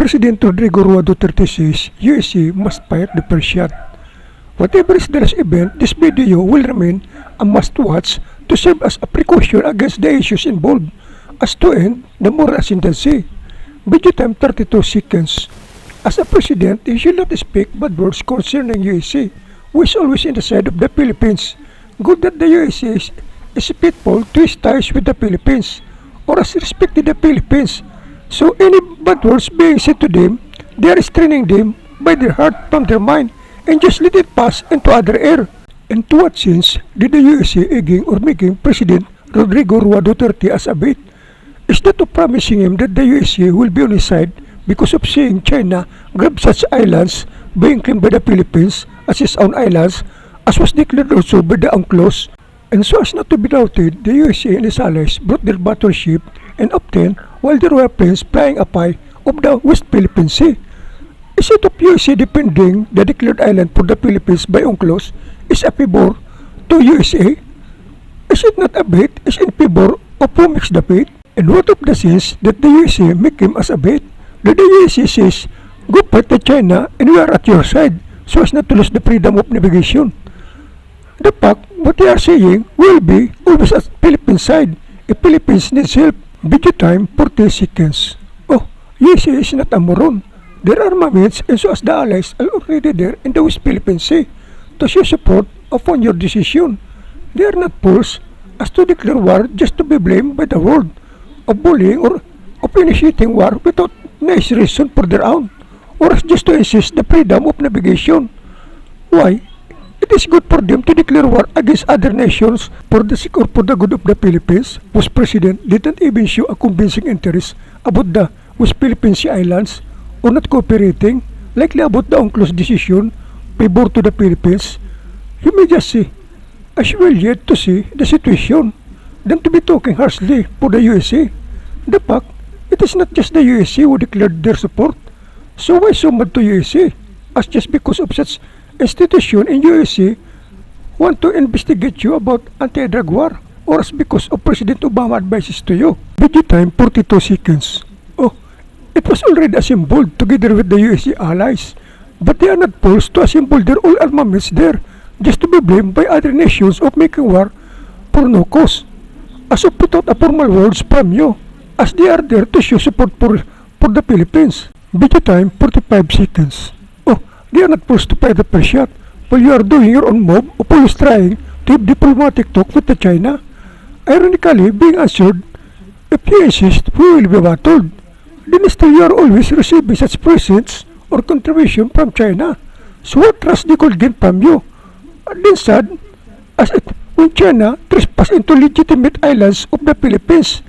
President Rodrigo Roa Duterte says USA must fire the first shot. Whatever is the last event, this video will remain a must-watch to serve as a precaution against the issues involved, as to end the moral ascendancy. Video time 32 seconds. As a president, he should not speak bad words concerning USA, who is always in the side of the Philippines. Good that the USA is faithful to his ties with the Philippines, or has respected the Philippines. So any bad words being said to them, they are restraining them by their heart from their mind and just let it pass into other air. And to what sense did the USA egging or making President Rodrigo Roa Duterte as a bait? Is that of promising him that the USA will be on his side because of seeing China grab such islands being claimed by the Philippines as his own islands, as was declared also by the UNCLOS? And so as not to be doubted, the USA and its allies brought their battleship and obtained while the royal planes flying up high of the West Philippine Sea. Is it of USA defending the declared island for the Philippines by UNCLOS is a favor to USA? Is it not a bait? Is in favor of who makes the bait? And what of the sense that the USA make him as a bait? That the USA says, go fight the China and we are at your side, so as not to lose the freedom of navigation. The fact what they are saying will be always at Philippine side if Philippines needs help. Video time 40 seconds. Oh, USA is not a moron. Their armaments and so as the allies are already there in the West Philippine Sea to show support upon your decision. They are not fools as to declare war just to be blamed by the world of bullying or of initiating war without nice reason for their own, or as just to insist the freedom of navigation. Why? It is good for them to declare war against other nations for the sake or for the good of the Philippines, whose president didn't even show a convincing interest about the West Philippine Sea Islands, or not cooperating, likely about the UNCLOS decision, favor to the Philippines. You may just see, as you will yet to see the situation, than to be talking harshly for the USA. The fact, it is not just the USA who declared their support. So why so mad to USA? As just because of such institution in USA want to investigate you about anti-drug war, or as because of President Obama advices to you. Video time 42 seconds. Oh, it was already assembled together with the USA allies, but they are not forced to assemble their all armaments there just to be blamed by other nations of making war for no cause, as of without a formal words from you, as they are there to show support for the Philippines. Video time 45 seconds. Oh, they are not forced to fight the first shot while you are doing your own move of always trying to have diplomatic talk with the China. Ironically, being answered, if you insist, we will be battled. Then still you are always receiving such presents or contribution from China. So what trust they could gain from you? And then sad, as it when China trespass into legitimate islands of the Philippines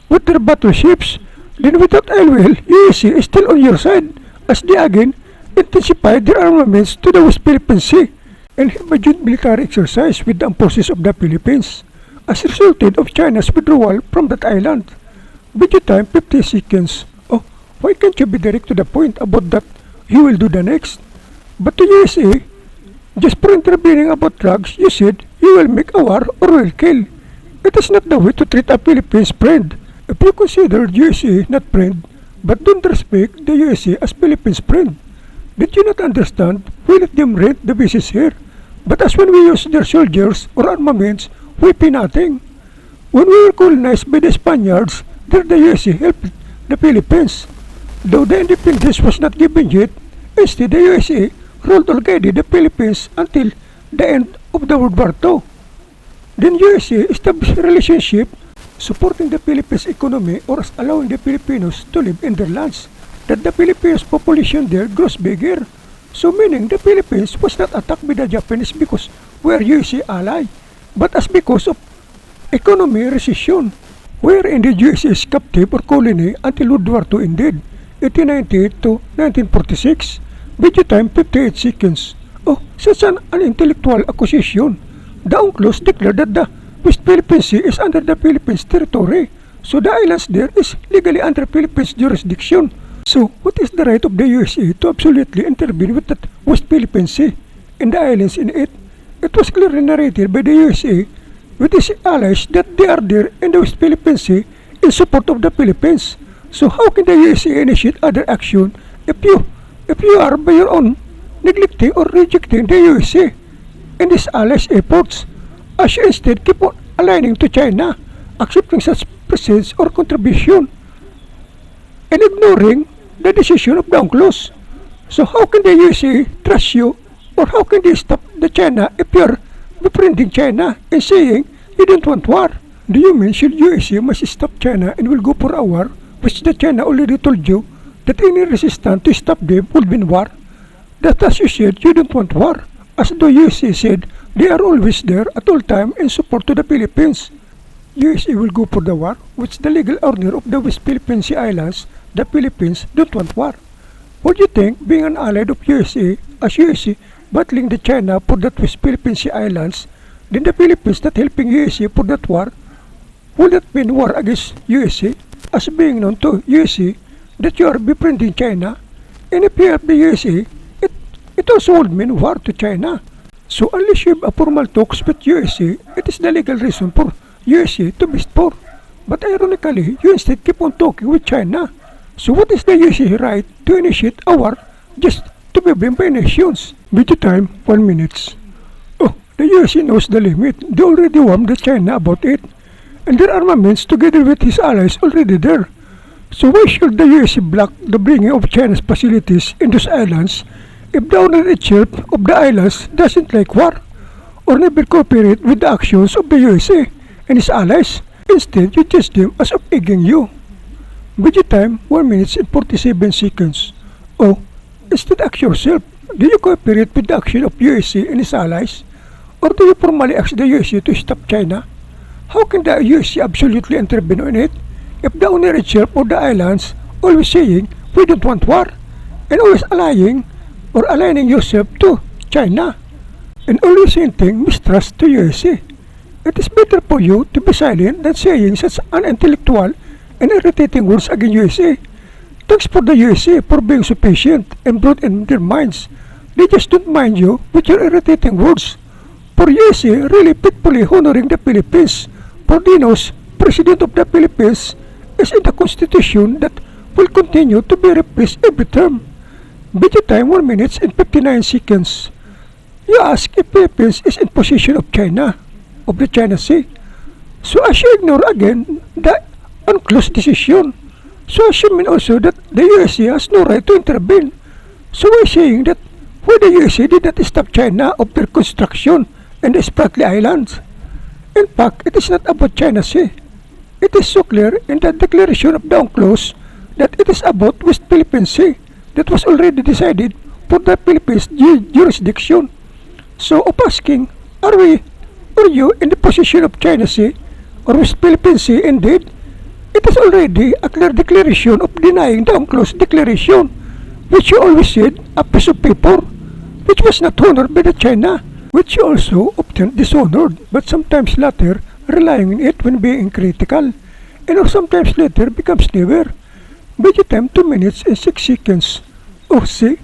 with their battleships, then without ill will, USA is still on your side, as they again intensify their armaments to the West Philippine Sea and have a joint military exercise with the armed forces of the Philippines as resulted of China's withdrawal from that island. Video time 50 seconds. Oh, why can't you be direct to the point about that you will do the next? But the USA, just for intervening about drugs, you said you will make a war or will kill. It is not the way to treat a Philippines friend. If you consider USA not friend, but don't respect the USA as Philippines friend, did you not understand? We let them rent the bases here, but as when we use their soldiers or armaments, we pay nothing. When we were colonized by the Spaniards, there the USA helped the Philippines. Though the independence was not given yet, instead the USA ruled or guided the Philippines until the end of the World War II. Then USA established a relationship supporting the Philippines economy, or as allowing the Filipinos to live in their lands, that the Philippines population there grows bigger. So meaning the Philippines was not attacked by the Japanese because we are USA ally, but as because of economy recession, wherein the USA is captive or colony until World War II ended, 1898 to 1946. Video time 58 seconds. Oh, such an intellectual accusation. The UNCLOS declared that the West Philippine Sea is under the Philippines territory, so the islands there is legally under Philippines jurisdiction. So, what is the right of the USA to absolutely intervene with that West Philippine Sea and the islands in it? It was clearly narrated by the USA with its allies that they are there in the West Philippine Sea in support of the Philippines. So how can the USA initiate other action If you are by your own neglecting or rejecting the USA and its allies' efforts, as you instead keep on aligning to China, accepting such presence or contribution, and ignoring the decision of the UNCLOS. So how can the USA trust you, or how can they stop the China if you're befriending China and saying you don't want war? Do you mean should USA must stop China and will go for a war, which the China already told you that any resistance to stop them would win war? That as you said you don't want war, as the USA said they are always there at all time in support to the Philippines. USA will go for the war, which the legal owner of the West Philippine Sea Islands, the Philippines, don't want war. Would you think being an ally of USA, as USA battling the China for that West Philippine Sea Islands, then the Philippines not helping USA for that war, will that mean war against USA, as being known to USA that you are befriending China? And if you help the USA, it also would mean war to China. So unless you have a formal talks with USA, it is the legal reason for USA to be for. But ironically, you instead keep on talking with China. So what is the USA right to initiate a war just to be blamed by nations? Video time, 1 minute. Oh, the USA knows the limit. They already warned the China about it. And their armaments together with his allies already there. So why should the USA block the bringing of China's facilities in those islands if the owner itself of the islands doesn't like war or never cooperate with the actions of the USA and its allies? Instead, you test them as of egging you. Video time, 1 minute and 47 seconds. Oh, instead ask yourself, do you cooperate with the action of USA and its allies? Or do you formally ask the USA to stop China? How can the USA absolutely intervene on it if the owner itself or the islands always saying we don't want war and always aligning yourself to China and always hinting mistrust to USA? It is better for you to be silent than saying such unintellectual and irritating words against USA. Thanks for the USA for being so patient and broad in their minds. They just don't mind you with your irritating words. For USA really faithfully honoring the Philippines, for they knows President of the Philippines is in the Constitution that will continue to be replaced every term. Video time 1 minute and 59 seconds. You ask if Philippines is in possession of China, of the China Sea. So as you ignore again the UNCLOS decision, so assuming also that the USA has no right to intervene. So why saying that why the USA did not stop China of their construction in the Spratly Islands? In fact, it is not about China Sea. It is so clear in the declaration of the UNCLOS that it is about West Philippine Sea that was already decided for the Philippines jurisdiction. So of asking, are you in the possession of China Sea or West Philippine Sea indeed? It is already a clear declaration of denying the UNCLOS declaration, which you always said a piece of paper, which was not honored by the China, which you also often dishonored, but sometimes later relying on it when being critical, and or sometimes later becomes never. Video time 2 minutes and 6 seconds. Oh, see,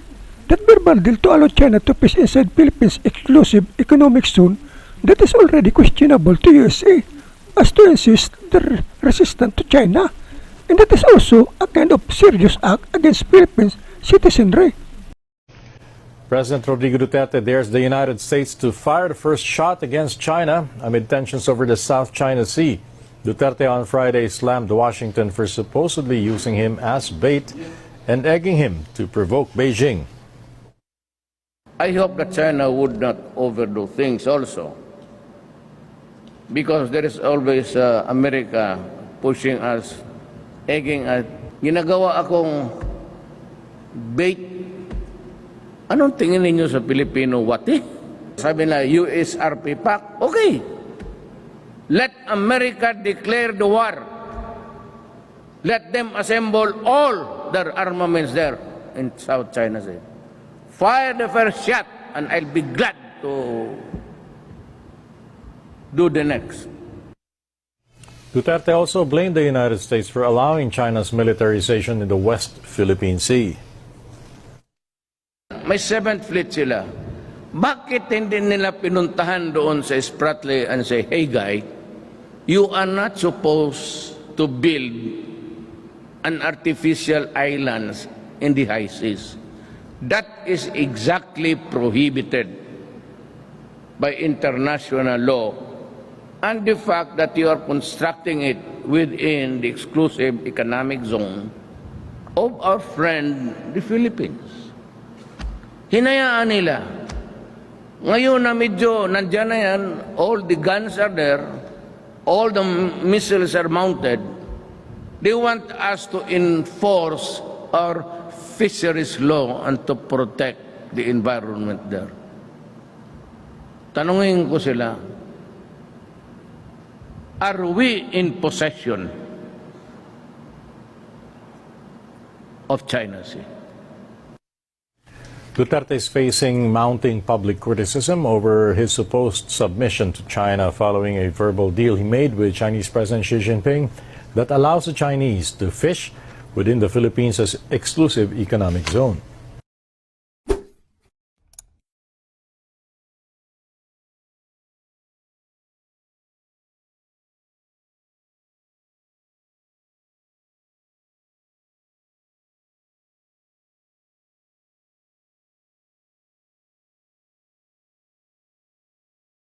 that verbal deal to allow China to fish inside Philippines' exclusive economic zone that is already questionable to USA, as to insist they're resistant to China, and that is also a kind of serious act against Philippines citizenry. President Rodrigo Duterte dares the United States to fire the first shot against China amid tensions over the South China Sea. Duterte on Friday slammed Washington for supposedly using him as bait and egging him to provoke Beijing. I hope that China would not overdo things also, because there is always America pushing us, egging us. Ginagawa akong bait. Anong tingin ninyo sa Pilipino wati? Sabi na USRP pact, okay. Let America declare the war. Let them assemble all their armaments there in South China Sea. Fire the first shot and I'll be glad to do the next. Duterte also blamed the United States for allowing China's militarization in the West Philippine Sea. May 7th Fleet sila. Bakit hindi nila pinuntahan doon sa Spratly and say, hey guy, you are not supposed to build an artificial islands in the high seas. That is exactly prohibited by international law, and the fact that you are constructing it within the exclusive economic zone of our friend, the Philippines. Hinayaan nila. Ngayon na medyo nandyan na yan, all the guns are there, all the missiles are mounted, they want us to enforce our fisheries law and to protect the environment there. Tanungin ko sila, are we in possession of China Sea? Duterte is facing mounting public criticism over his supposed submission to China following a verbal deal he made with Chinese President Xi Jinping that allows the Chinese to fish within the Philippines' exclusive economic zone.